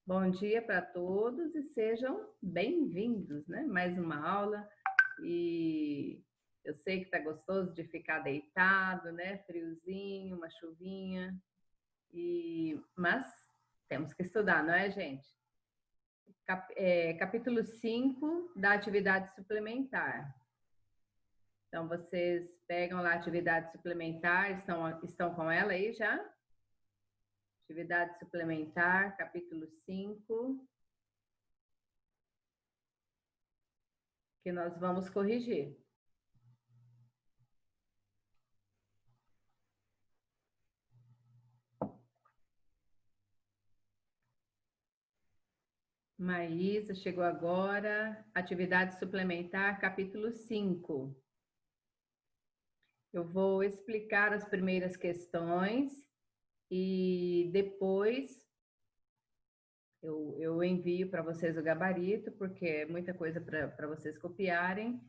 Bom dia para todos e sejam bem-vindos, né? Mais uma aula e eu sei que está gostoso de ficar deitado, né? Friozinho, uma chuvinha, mas temos que estudar, não é, gente? Capítulo 5 da atividade suplementar. Então, vocês pegam lá a atividade suplementar, estão com ela aí já? Atividade suplementar, capítulo 5. Que nós vamos corrigir. Maísa chegou agora, atividade suplementar, capítulo 5. Eu vou explicar as primeiras questões e depois eu envio para vocês o gabarito, porque é muita coisa para vocês copiarem.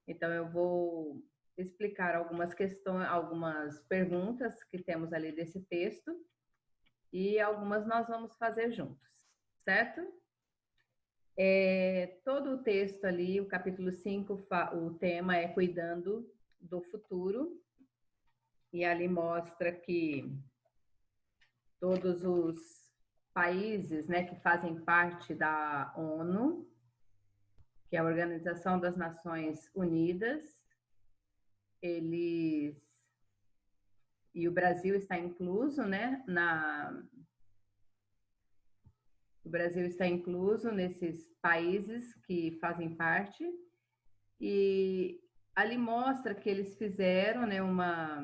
Então, eu vou explicar algumas questões, algumas perguntas que temos ali desse texto e algumas nós vamos fazer juntos, certo? Todo o texto ali, o capítulo 5, o tema é cuidando do futuro, e ali mostra que todos os países, né, que fazem parte da ONU, que é a Organização das Nações Unidas, eles, e o Brasil está incluso, né, o Brasil está incluso nesses países que fazem parte, e ali mostra que eles fizeram, né, uma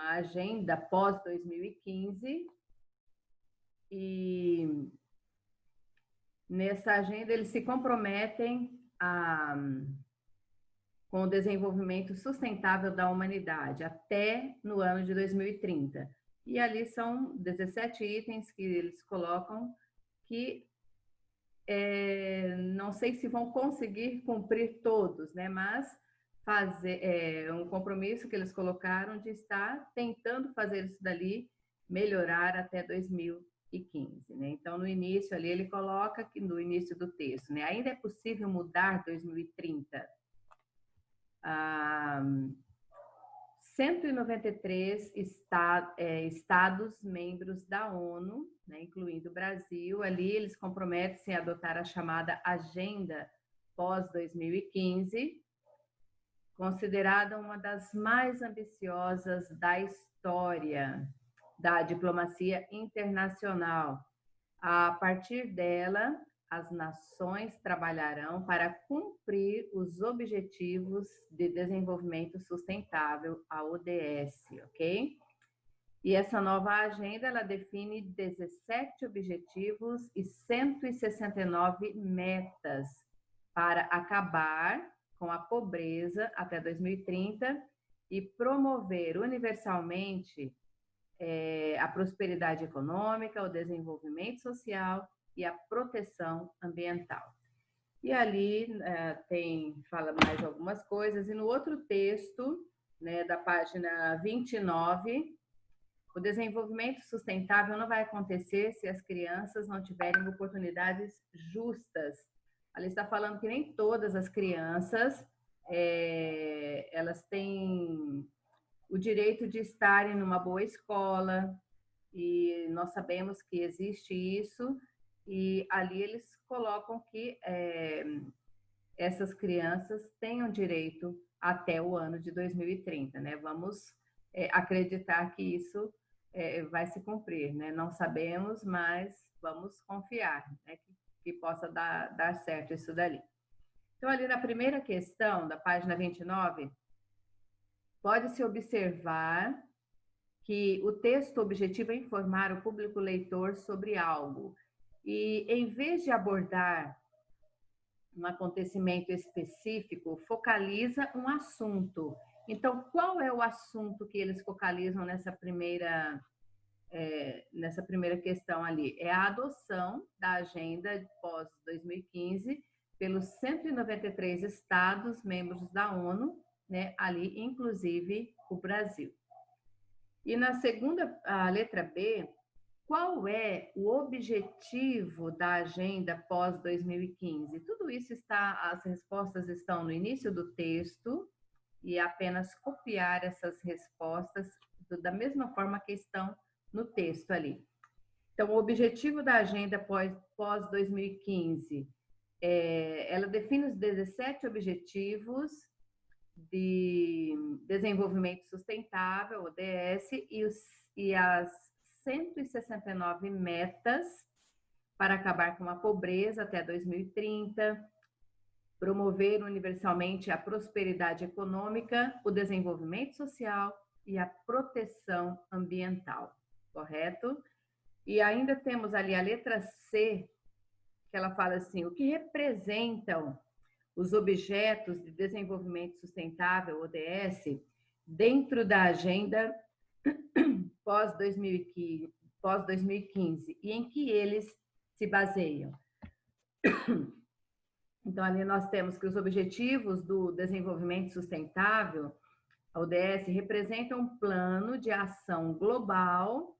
agenda pós 2015 e nessa agenda eles se comprometem com o desenvolvimento sustentável da humanidade até no ano de 2030. E ali são 17 itens que eles colocam que não sei se vão conseguir cumprir todos, né? Mas fazer um compromisso que eles colocaram de estar tentando fazer isso dali melhorar até 2015, né? Então, no início ali, ele coloca que no início do texto, né? Ainda é possível mudar 2030. 193 estados membros da ONU, né, incluindo o Brasil, ali eles comprometem-se a adotar a chamada Agenda pós-2015, considerada uma das mais ambiciosas da história da diplomacia internacional. A partir dela, as nações trabalharão para cumprir os Objetivos de Desenvolvimento Sustentável, a ODS, ok? E essa nova agenda, ela define 17 objetivos e 169 metas para acabar com a pobreza até 2030 e promover universalmente a prosperidade econômica, o desenvolvimento social e a proteção ambiental. E ali fala mais algumas coisas, e no outro texto, né, da página 29, o desenvolvimento sustentável não vai acontecer se as crianças não tiverem oportunidades justas. Ali está falando que nem todas as crianças elas têm o direito de estarem numa boa escola, e nós sabemos que existe isso, e ali eles colocam que essas crianças tenham direito até o ano de 2030, né? Vamos acreditar que isso vai se cumprir, né? Não sabemos, mas vamos confiar, né? Que possa dar certo isso dali. Então, ali na primeira questão, da página 29, pode-se observar que o texto objetivo é informar o público leitor sobre algo. E, em vez de abordar um acontecimento específico, focaliza um assunto. Então, qual é o assunto que eles focalizam nessa primeira questão ali? É a adoção da agenda pós-2015 pelos 193 estados membros da ONU, né, ali inclusive o Brasil. E na segunda, a letra B, Qual é o objetivo da agenda pós-2015? Tudo isso as respostas estão no início do texto e é apenas copiar essas respostas da mesma forma que estão no texto ali. Então, o objetivo da agenda pós-2015, ela define os 17 objetivos de desenvolvimento sustentável, ODS, e as 169 metas para acabar com a pobreza até 2030, promover universalmente a prosperidade econômica, o desenvolvimento social e a proteção ambiental, correto? E ainda temos ali a letra C, que ela fala assim, o que representam os objetos de desenvolvimento sustentável, ODS, dentro da agenda pós-2015 e em que eles se baseiam. Então, ali nós temos que os objetivos do desenvolvimento sustentável, a ODS, representam um plano de ação global,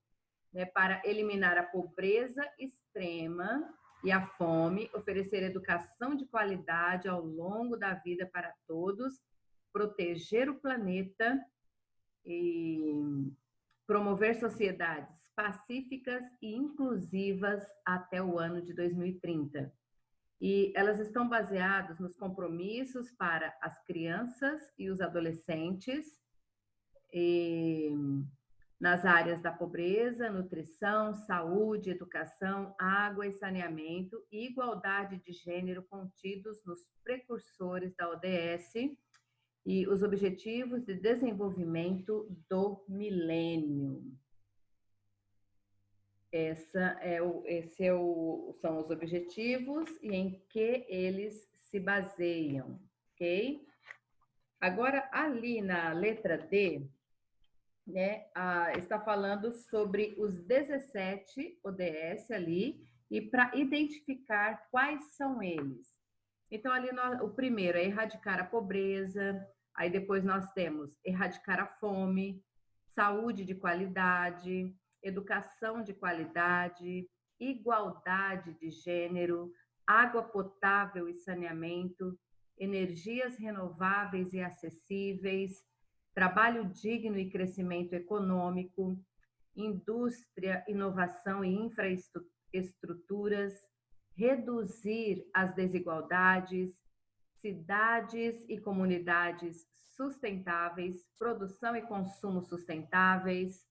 né, para eliminar a pobreza extrema e a fome, oferecer educação de qualidade ao longo da vida para todos, proteger o planeta e promover sociedades pacíficas e inclusivas até o ano de 2030. E elas estão baseadas nos compromissos para as crianças e os adolescentes, nas áreas da pobreza, nutrição, saúde, educação, água e saneamento e igualdade de gênero contidos nos precursores da ODS e os Objetivos de Desenvolvimento do Milênio. São os objetivos e em que eles se baseiam, ok? Agora, ali na letra D, né, está falando sobre os 17 ODS ali e para identificar quais são eles. Então, ali o primeiro é erradicar a pobreza, aí depois nós temos erradicar a fome, saúde de qualidade, educação de qualidade, igualdade de gênero, água potável e saneamento, energias renováveis e acessíveis, trabalho digno e crescimento econômico, indústria, inovação e infraestruturas, reduzir as desigualdades, cidades e comunidades sustentáveis, produção e consumo sustentáveis,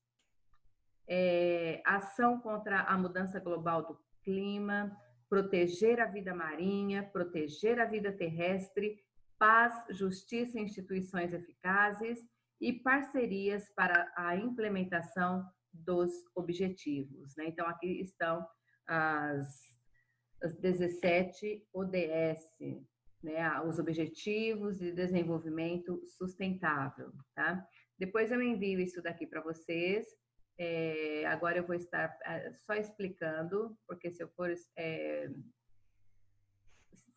ação contra a mudança global do clima, proteger a vida marinha, proteger a vida terrestre, paz, justiça e instituições eficazes e parcerias para a implementação dos objetivos, né? Então, aqui estão as 17 ODS, né? Os Objetivos de Desenvolvimento Sustentável, tá? Depois eu envio isso daqui para vocês. Agora eu vou estar só explicando, porque se eu for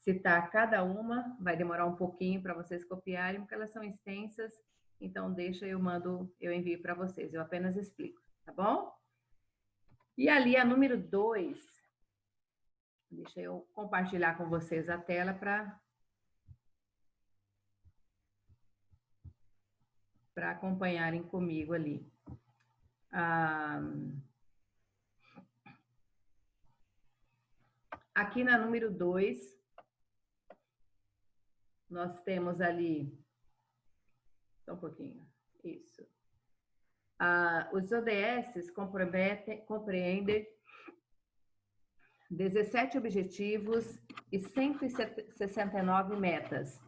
citar cada uma, vai demorar um pouquinho para vocês copiarem, porque elas são extensas, então deixa, eu envio para vocês, eu apenas explico, tá bom? E ali a número 2, deixa eu compartilhar com vocês a tela para acompanharem comigo ali. Aqui na número 2, nós temos ali, só um pouquinho, isso. Os ODS compreendem 17 objetivos e 169 metas.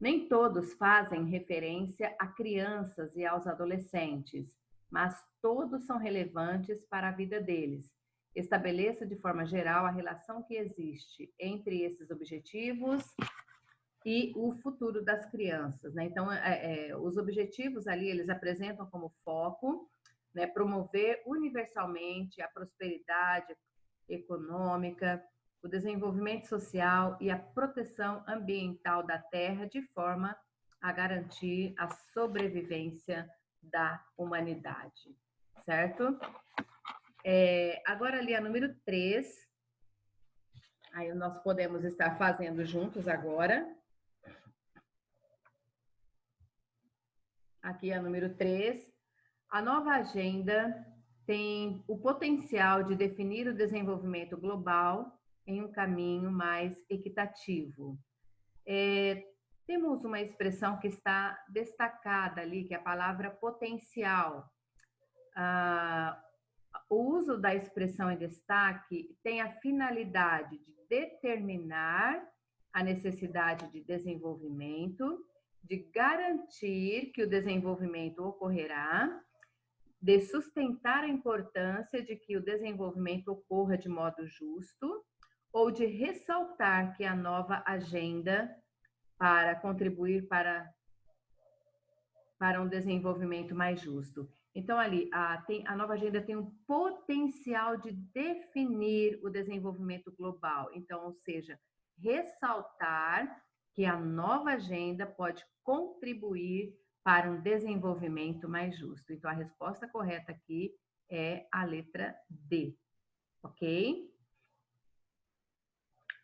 Nem todos fazem referência a crianças e aos adolescentes, mas todos são relevantes para a vida deles. Estabeleça de forma geral a relação que existe entre esses objetivos e o futuro das crianças, né? Então, os objetivos ali, eles apresentam como foco, né, promover universalmente a prosperidade econômica, o desenvolvimento social e a proteção ambiental da terra de forma a garantir a sobrevivência da humanidade, certo? Agora ali a número 3, aí nós podemos estar fazendo juntos agora. Aqui a número 3. A nova agenda tem o potencial de definir o desenvolvimento global em um caminho mais equitativo. Temos uma expressão que está destacada ali, que é a palavra potencial. O uso da expressão em destaque tem a finalidade de determinar a necessidade de desenvolvimento, de garantir que o desenvolvimento ocorrerá, de sustentar a importância de que o desenvolvimento ocorra de modo justo, ou de ressaltar que a nova agenda para contribuir para um desenvolvimento mais justo. Então, ali, a nova agenda tem um potencial de definir o desenvolvimento global. Então, ou seja, ressaltar que a nova agenda pode contribuir para um desenvolvimento mais justo. Então, a resposta correta aqui é a letra D, ok?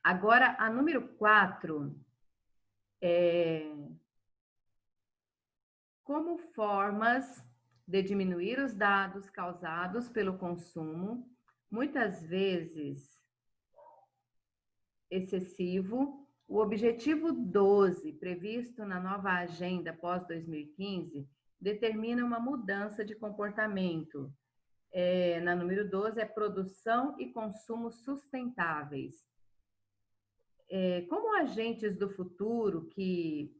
Agora, a número 4 como formas de diminuir os danos causados pelo consumo, muitas vezes excessivo. O objetivo 12, previsto na nova agenda pós-2015, determina uma mudança de comportamento. Na número 12, é produção e consumo sustentáveis. Como agentes do futuro, que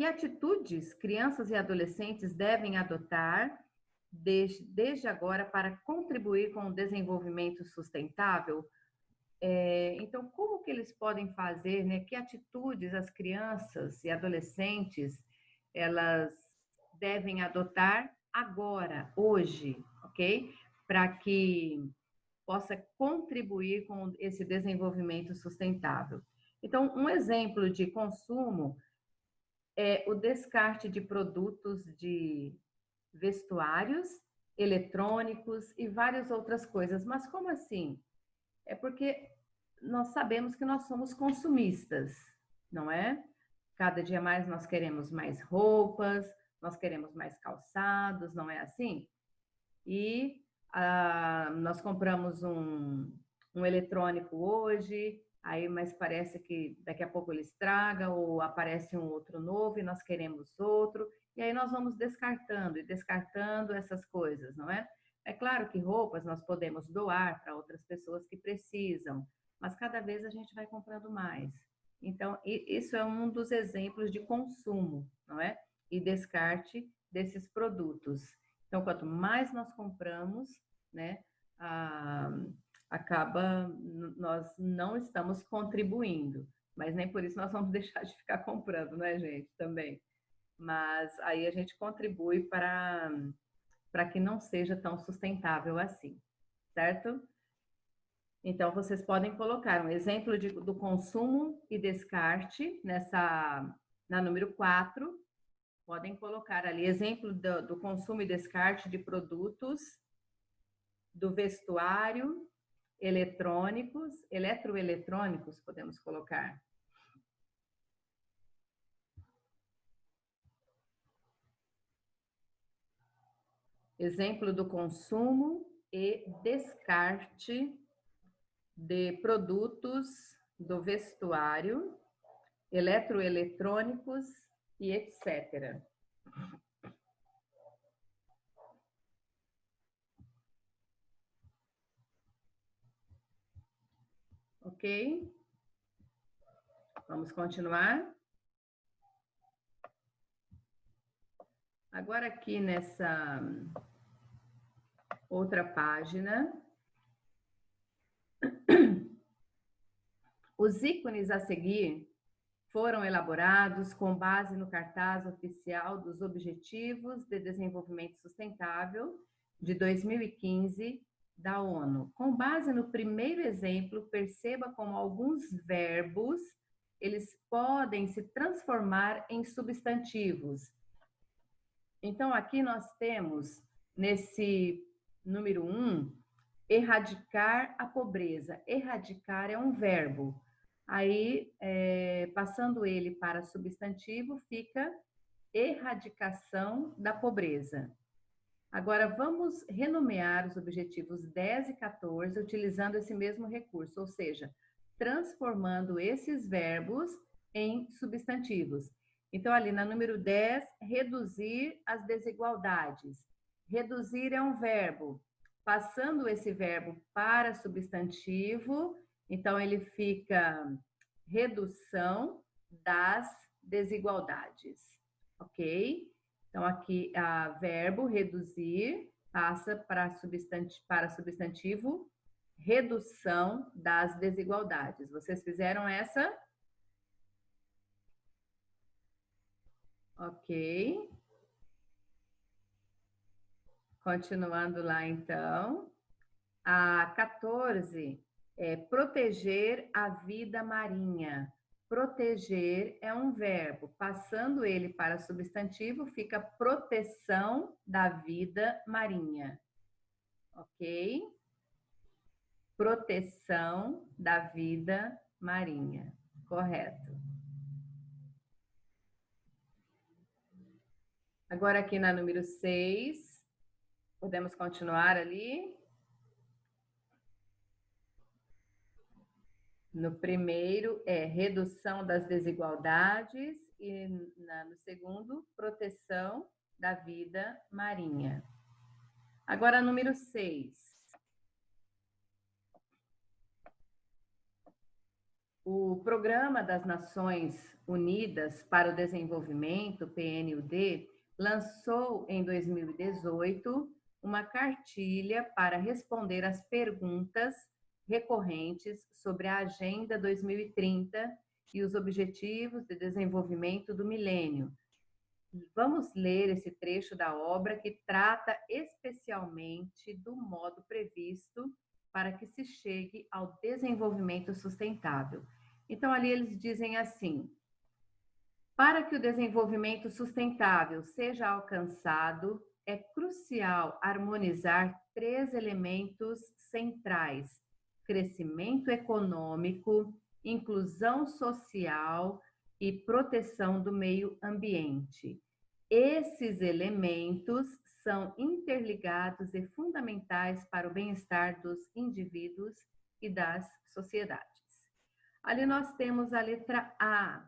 atitudes crianças e adolescentes devem adotar desde agora para contribuir com o desenvolvimento sustentável? Então, como que eles podem fazer, né? Que atitudes as crianças e adolescentes elas devem adotar agora, hoje, ok? Para que possa contribuir com esse desenvolvimento sustentável. Então, um exemplo de consumo é o descarte de produtos de vestuários, eletrônicos e várias outras coisas. Mas como assim? É porque nós sabemos que nós somos consumistas, não é? Cada dia mais nós queremos mais roupas, nós queremos mais calçados, não é assim? E nós compramos um eletrônico hoje, aí mas parece que daqui a pouco ele estraga ou aparece um outro novo e nós queremos outro, e aí nós vamos descartando e descartando essas coisas, não é? É claro que roupas nós podemos doar para outras pessoas que precisam, mas cada vez a gente vai comprando mais. Então, isso é um dos exemplos de consumo, não é? E descarte desses produtos. Então, quanto mais nós compramos, né, nós não estamos contribuindo, mas nem por isso nós vamos deixar de ficar comprando, né, gente, também. Mas aí a gente contribui para que não seja tão sustentável assim, certo? Então, vocês podem colocar um exemplo do consumo e descarte na número 4. Podem colocar ali exemplo do consumo e descarte de produtos do vestuário, eletroeletrônicos, podemos colocar. Exemplo do consumo e descarte de produtos do vestuário, eletroeletrônicos e etc. Ok? Vamos continuar? Agora aqui nessa outra página, os ícones a seguir foram elaborados com base no cartaz oficial dos Objetivos de Desenvolvimento Sustentável de 2015 da ONU. Com base no primeiro exemplo, perceba como alguns verbos eles podem se transformar em substantivos. Então, aqui nós temos, nesse número 1, erradicar a pobreza. Erradicar é um verbo. Aí, passando ele para substantivo, fica erradicação da pobreza. Agora, vamos renomear os objetivos 10 e 14 utilizando esse mesmo recurso, ou seja, transformando esses verbos em substantivos. Então, ali na número 10, reduzir as desigualdades. Reduzir é um verbo. Passando esse verbo para substantivo, então ele fica redução das desigualdades, ok? Então, aqui, verbo reduzir passa para substantivo, redução das desigualdades. Vocês fizeram essa? Ok. Continuando lá, então. A 14 é proteger a vida marinha. Proteger é um verbo. Passando ele para substantivo, fica proteção da vida marinha. Ok? Proteção da vida marinha. Correto. Agora aqui na número 6, podemos continuar ali. No primeiro é redução das desigualdades e no segundo, proteção da vida marinha. Agora, número 6. O Programa das Nações Unidas para o Desenvolvimento, PNUD, lançou em 2018 uma cartilha para responder às perguntas recorrentes sobre a Agenda 2030 e os Objetivos de Desenvolvimento do Milênio. Vamos ler esse trecho da obra que trata especialmente do modo previsto para que se chegue ao desenvolvimento sustentável. Então, ali eles dizem assim: para que o desenvolvimento sustentável seja alcançado, é crucial harmonizar 3 elementos centrais: crescimento econômico, inclusão social e proteção do meio ambiente. Esses elementos são interligados e fundamentais para o bem-estar dos indivíduos e das sociedades. Ali nós temos a letra A.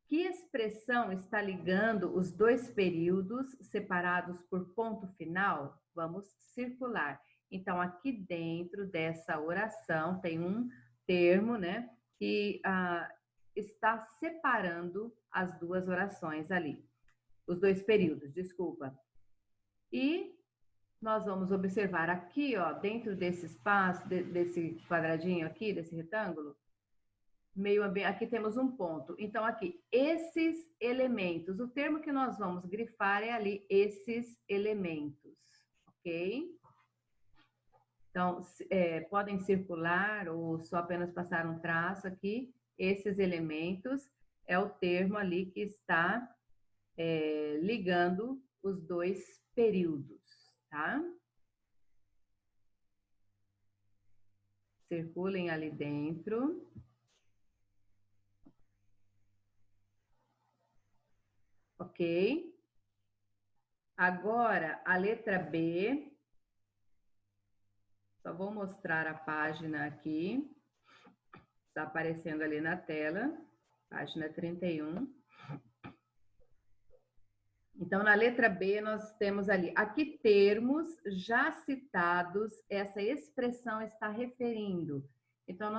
Que expressão está ligando os 2 períodos separados por ponto final? Vamos circular. Então, aqui dentro dessa oração tem um termo, né, que está separando as 2 orações ali. Os 2 períodos, desculpa. E nós vamos observar aqui, ó, dentro desse espaço, desse quadradinho aqui, desse retângulo, meio ambiente, aqui temos um ponto. Então, aqui, esses elementos, o termo que nós vamos grifar é ali, esses elementos, ok? Então, podem circular ou só apenas passar um traço aqui. Esses elementos é o termo ali que está ligando os 2 períodos, tá? Circulem ali dentro. Ok? Agora, a letra B. Só vou mostrar a página aqui. Está aparecendo ali na tela. Página 31. Então, na letra B, nós temos ali, a que termos já citados essa expressão está referindo. Então,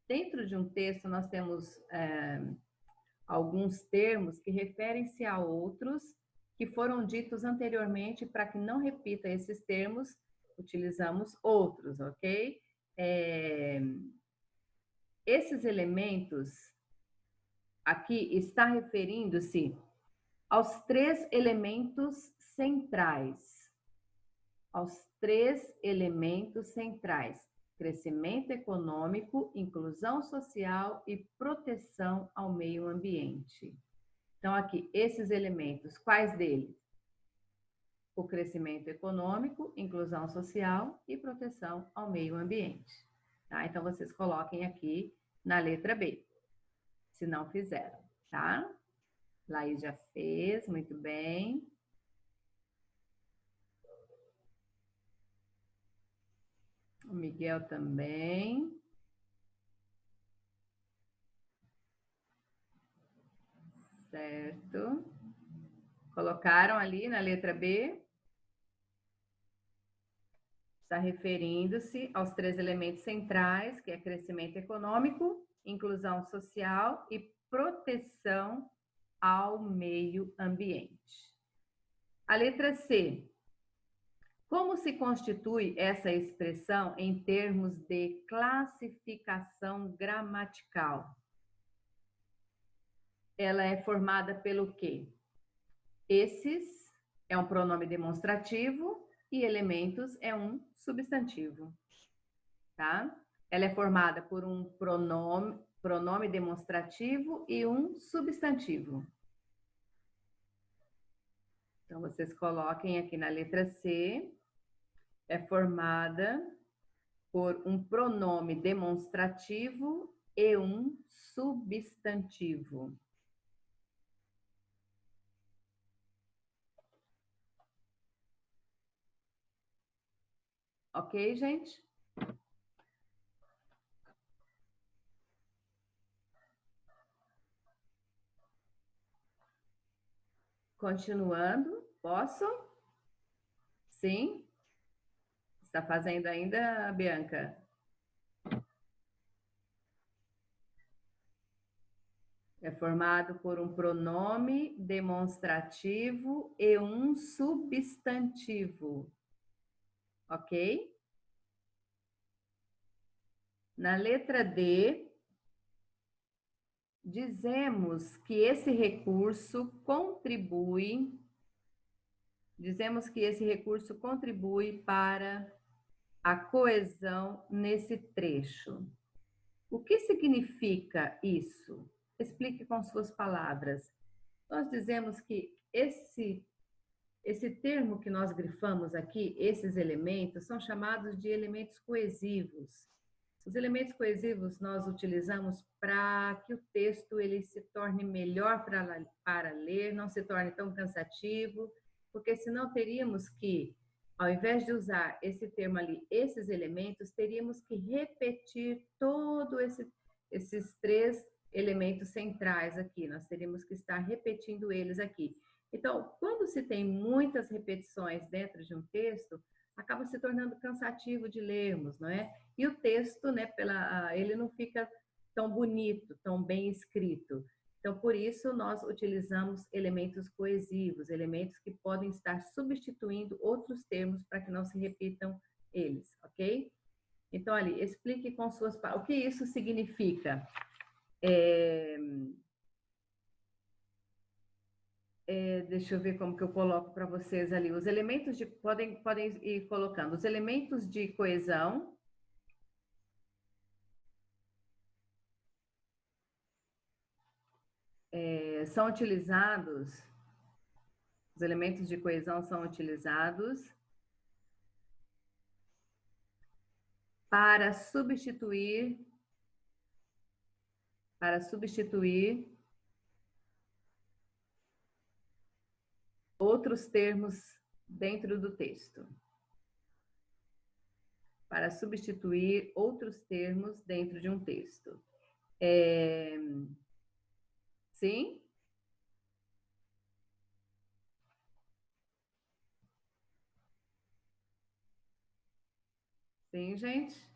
dentro de um texto, nós temos alguns termos que referem-se a outros que foram ditos anteriormente. Para que não repita esses termos, utilizamos outros, ok? Esses elementos aqui está referindo-se aos 3 elementos centrais. Aos 3 elementos centrais: crescimento econômico, inclusão social e proteção ao meio ambiente. Então, aqui, esses elementos, quais deles? o crescimento econômico, inclusão social e proteção ao meio ambiente. Tá? Então, vocês coloquem aqui na letra B, se não fizeram, tá? Laís já fez, muito bem. O Miguel também. Certo. Colocaram ali na letra B. Está referindo-se aos 3 elementos centrais, que é crescimento econômico, inclusão social e proteção ao meio ambiente. A letra C. Como se constitui essa expressão em termos de classificação gramatical? Ela é formada pelo quê? Esses é um pronome demonstrativo e elementos é um substantivo, tá? Ela é formada por um pronome demonstrativo e um substantivo. Então, vocês coloquem aqui na letra C, é formada por um pronome demonstrativo e um substantivo. Ok, gente? Continuando, posso? Sim? Está fazendo ainda, Bianca? É formado por um pronome demonstrativo e um substantivo. Ok? Na letra D, dizemos que esse recurso contribui para a coesão nesse trecho. O que significa isso? Explique com suas palavras. Nós dizemos que esse termo que nós grifamos aqui, esses elementos, são chamados de elementos coesivos. Os elementos coesivos nós utilizamos para que o texto ele se torne melhor para ler, não se torne tão cansativo, porque senão teríamos que, ao invés de usar esse termo ali, esses elementos, teríamos que repetir esses 3 elementos centrais aqui. Nós teríamos que estar repetindo eles aqui. Então, quando se tem muitas repetições dentro de um texto, acaba se tornando cansativo de lermos, não é? E o texto, né, ele não fica tão bonito, tão bem escrito. Então, por isso, nós utilizamos elementos coesivos, elementos que podem estar substituindo outros termos para que não se repitam eles, ok? Então, ali, explique com suas palavras. O que isso significa? Deixa eu ver como que eu coloco para vocês ali. Os elementos de... Podem ir colocando. Os elementos de coesão são utilizados... Os elementos de coesão são utilizados para substituir outros termos dentro do texto. Para substituir outros termos dentro de um texto. Sim? Sim, gente?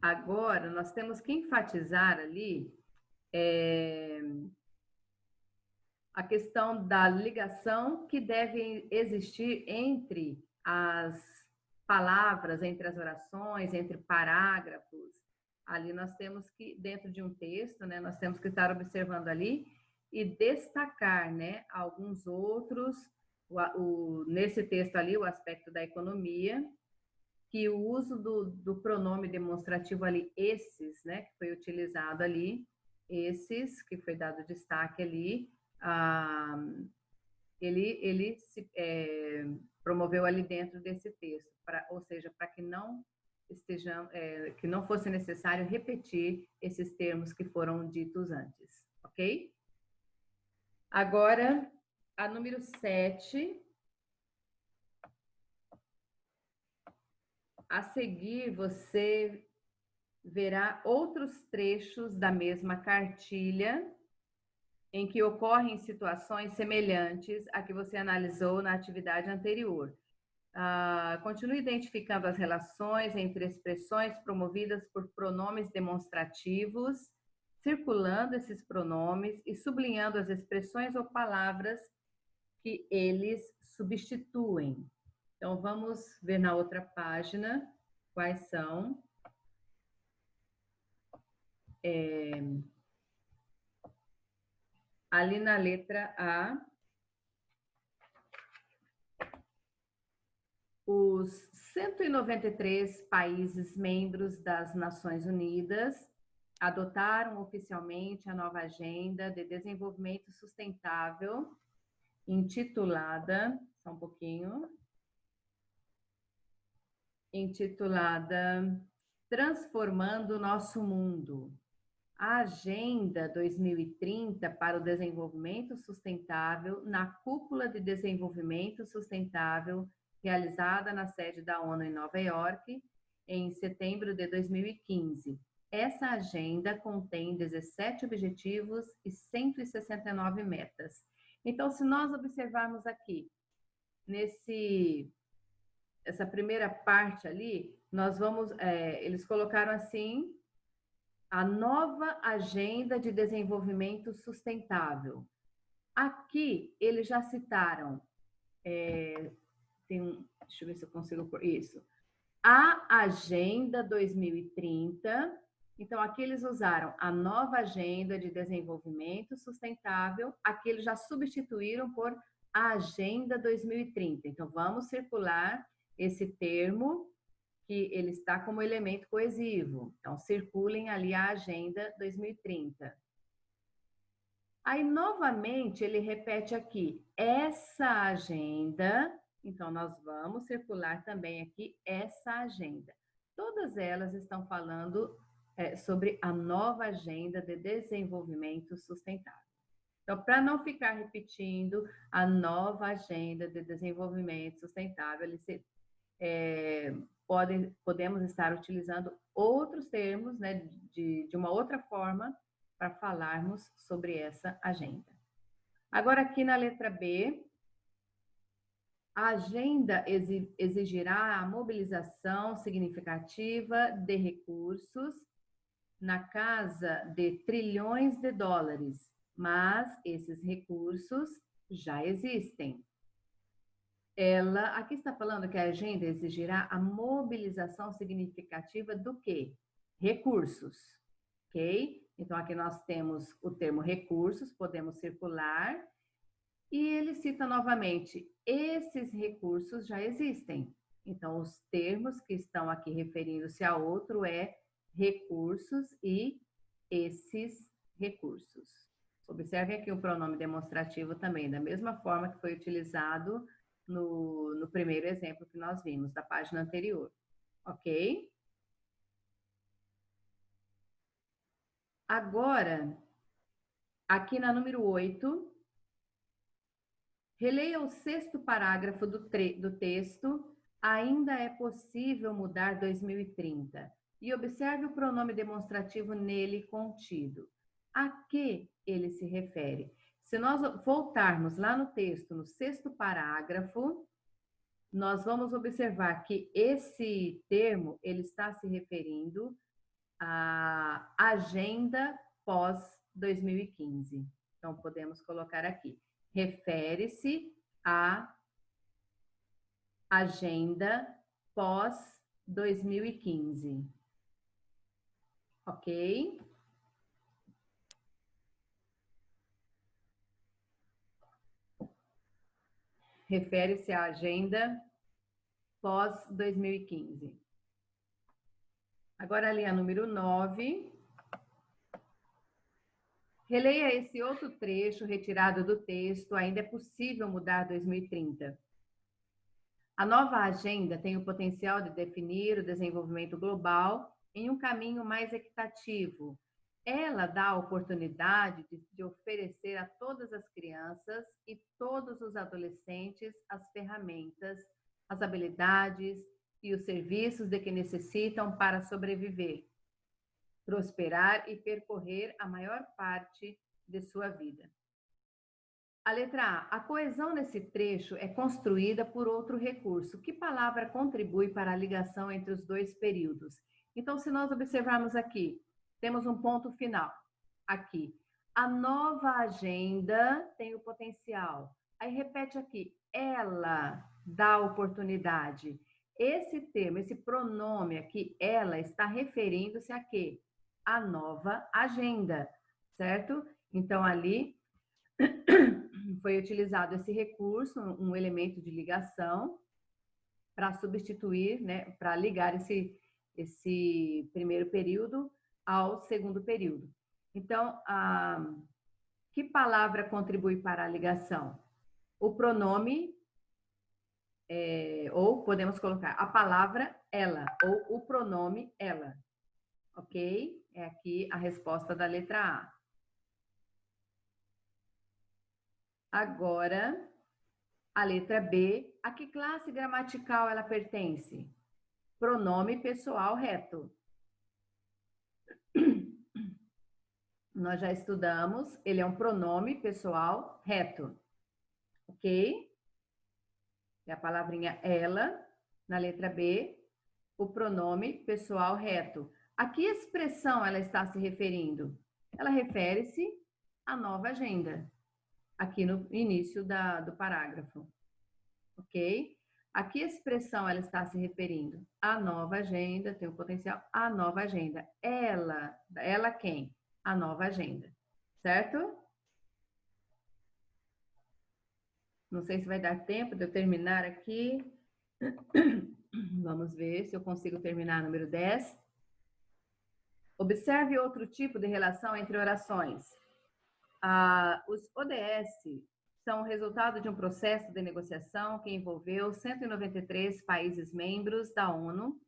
Agora, nós temos que enfatizar ali a questão da ligação que deve existir entre as palavras, entre as orações, entre parágrafos. Ali nós temos que, dentro de um texto, né, nós temos que estar observando ali e destacar, né, alguns outros, nesse texto ali, o aspecto da economia, que o uso do pronome demonstrativo ali, esses, né, que foi utilizado ali, esses, que foi dado destaque ali, promoveu ali dentro desse texto, ou seja, para que que não fosse necessário repetir esses termos que foram ditos antes, ok? Agora, a número 7. A seguir, você verá outros trechos da mesma cartilha em que ocorrem situações semelhantes à que você analisou na atividade anterior. Continue identificando as relações entre expressões promovidas por pronomes demonstrativos, circulando esses pronomes e sublinhando as expressões ou palavras que eles substituem. Então, vamos ver na outra página quais são. Ali na letra A, os 193 países membros das Nações Unidas adotaram oficialmente a nova Agenda de Desenvolvimento Sustentável, intitulada Transformando o Nosso Mundo. A Agenda 2030 para o Desenvolvimento Sustentável na Cúpula de Desenvolvimento Sustentável, realizada na sede da ONU em Nova York, em setembro de 2015. Essa agenda contém 17 objetivos e 169 metas. Então, se nós observarmos aqui, essa primeira parte ali, eles colocaram assim, a nova Agenda de Desenvolvimento Sustentável. Aqui, eles já citaram, deixa eu ver se eu consigo por isso, a Agenda 2030. Então, aqui eles usaram a nova Agenda de Desenvolvimento Sustentável, aqui eles já substituíram por a Agenda 2030. Então, vamos circular esse termo, que ele está como elemento coesivo. Então, circulem ali a Agenda 2030. Aí, novamente, ele repete aqui, essa agenda. Então, nós vamos circular também aqui essa agenda. Todas elas estão falando sobre a nova Agenda de Desenvolvimento Sustentável. Então, para não ficar repetindo a nova Agenda de Desenvolvimento Sustentável, podemos estar utilizando outros termos, né, de uma outra forma para falarmos sobre essa agenda. Agora, aqui na letra B, a agenda exigirá a mobilização significativa de recursos na casa de trilhões de dólares, mas esses recursos já existem. Aqui está falando que a agenda exigirá a mobilização significativa do quê? Recursos, ok? Então, aqui nós temos o termo recursos, podemos circular, e ele cita novamente, esses recursos já existem. Então, os termos que estão aqui referindo-se a outro recursos e esses recursos. Observem aqui o pronome demonstrativo também, da mesma forma que foi utilizado no primeiro exemplo que nós vimos, da página anterior, ok? Agora, aqui na número 8, releia o 6º parágrafo do texto, ainda é possível mudar 2030, e observe o pronome demonstrativo nele contido. A que ele se refere? Se nós voltarmos lá no texto, no 6º parágrafo, nós vamos observar que esse termo, ele está se referindo à agenda pós-2015. Então, podemos colocar aqui. Refere-se à agenda pós-2015. Ok? Refere-se à agenda pós-2015. Agora, a linha número 9. Releia esse outro trecho retirado do texto, Ainda é Possível Mudar 2030. A nova agenda tem o potencial de definir o desenvolvimento global em um caminho mais equitativo. Ela dá a oportunidade de oferecer a todas as crianças e todos os adolescentes as ferramentas, as habilidades e os serviços de que necessitam para sobreviver, prosperar e percorrer a maior parte de sua vida. A letra A coesão nesse trecho é construída por outro recurso. Que palavra contribui para a ligação entre os dois períodos? Então, se nós observarmos aqui, temos um ponto final. Aqui, a nova agenda tem o potencial. Aí repete aqui, ela dá oportunidade. Esse termo, esse pronome aqui, ela, está referindo-se a quê? A nova agenda, certo? Então, ali foi utilizado esse recurso, um elemento de ligação, para substituir, né, para ligar esse primeiro período ao segundo período. Então, que palavra contribui para a ligação? O pronome, ou podemos colocar a palavra ela, ou o pronome ela. Ok? É aqui a resposta da letra A. Agora, a letra B, a que classe gramatical ela pertence? Pronome pessoal reto. Nós já estudamos, ele é um pronome pessoal reto. Ok? É a palavrinha ela, na letra B, o pronome pessoal reto. A que expressão ela está se referindo? Ela refere-se à nova agenda, aqui no início do parágrafo. Ok? A que expressão ela está se referindo? A nova agenda, tem o potencial, a nova agenda. Ela quem? A nova agenda. Certo? Não sei se vai dar tempo de eu terminar aqui. Vamos ver se eu consigo terminar número 10. Observe outro tipo de relação entre orações. Os ODS são o resultado de um processo de negociação que envolveu 193 países membros da ONU,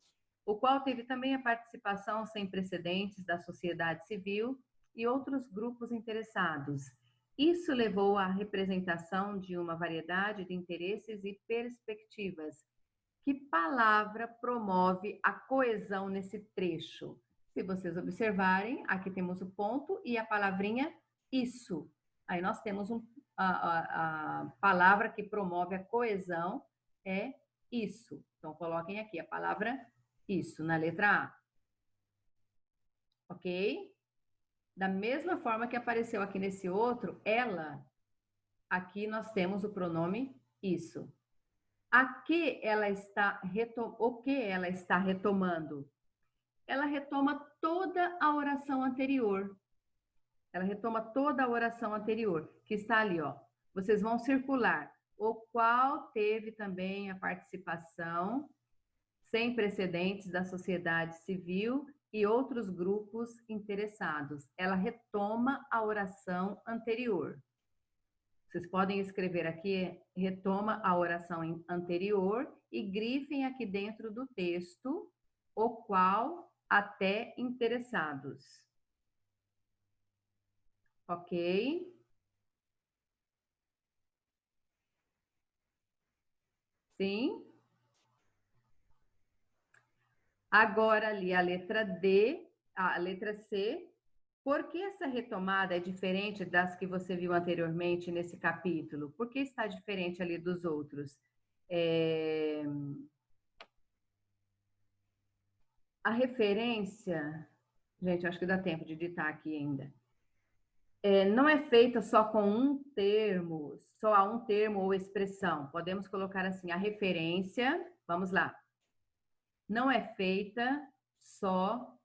o qual teve também a participação sem precedentes da sociedade civil e outros grupos interessados. Isso levou à representação de uma variedade de interesses e perspectivas. Que palavra promove a coesão nesse trecho? Se vocês observarem, aqui temos o ponto e a palavrinha isso. Aí nós temos a palavra que promove a coesão é isso. Então, coloquem aqui a palavra isso na letra A. Ok? Da mesma forma que apareceu aqui nesse outro, ela, aqui nós temos o pronome isso. O que ela está retomando? Ela retoma toda a oração anterior. Ela retoma toda a oração anterior, que está ali, ó. Vocês vão circular, o qual teve também a participação sem precedentes da sociedade civil e outros grupos interessados. Ela retoma a oração anterior. Vocês podem escrever aqui, retoma a oração anterior e grifem aqui dentro do texto, o qual até interessados. Ok? Sim? Agora ali a letra D, a letra C. Por que essa retomada é diferente das que você viu anteriormente nesse capítulo? Por que está diferente ali dos outros? A referência, gente, acho que dá tempo de digitar aqui ainda. Não é feita só com um termo, só a um termo ou expressão. Podemos colocar assim, a referência, vamos lá. Não é feita só,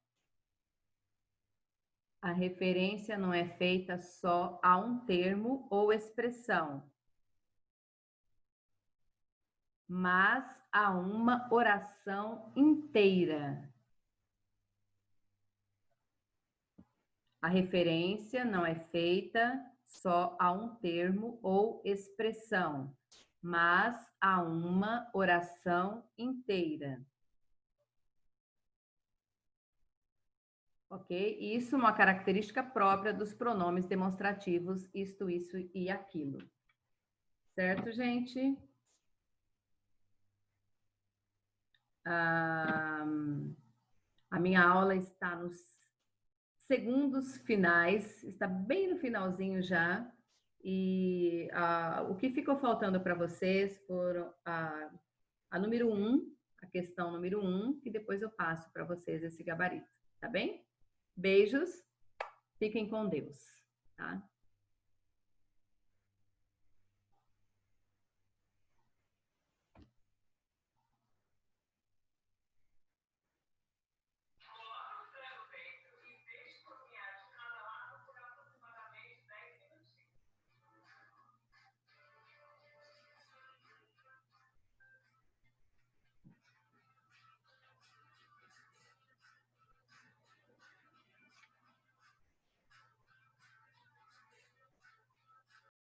a referência não é feita só a um termo ou expressão, mas a uma oração inteira. A referência não é feita só a um termo ou expressão, mas a uma oração inteira. Ok? Isso é uma característica própria dos pronomes demonstrativos, isto, isso e aquilo. Certo, gente? A minha aula está nos segundos finais, está bem no finalzinho já. E o que ficou faltando para vocês foram a número 1, a questão número 1, que depois eu passo para vocês esse gabarito, tá bem? Beijos, fiquem com Deus, tá?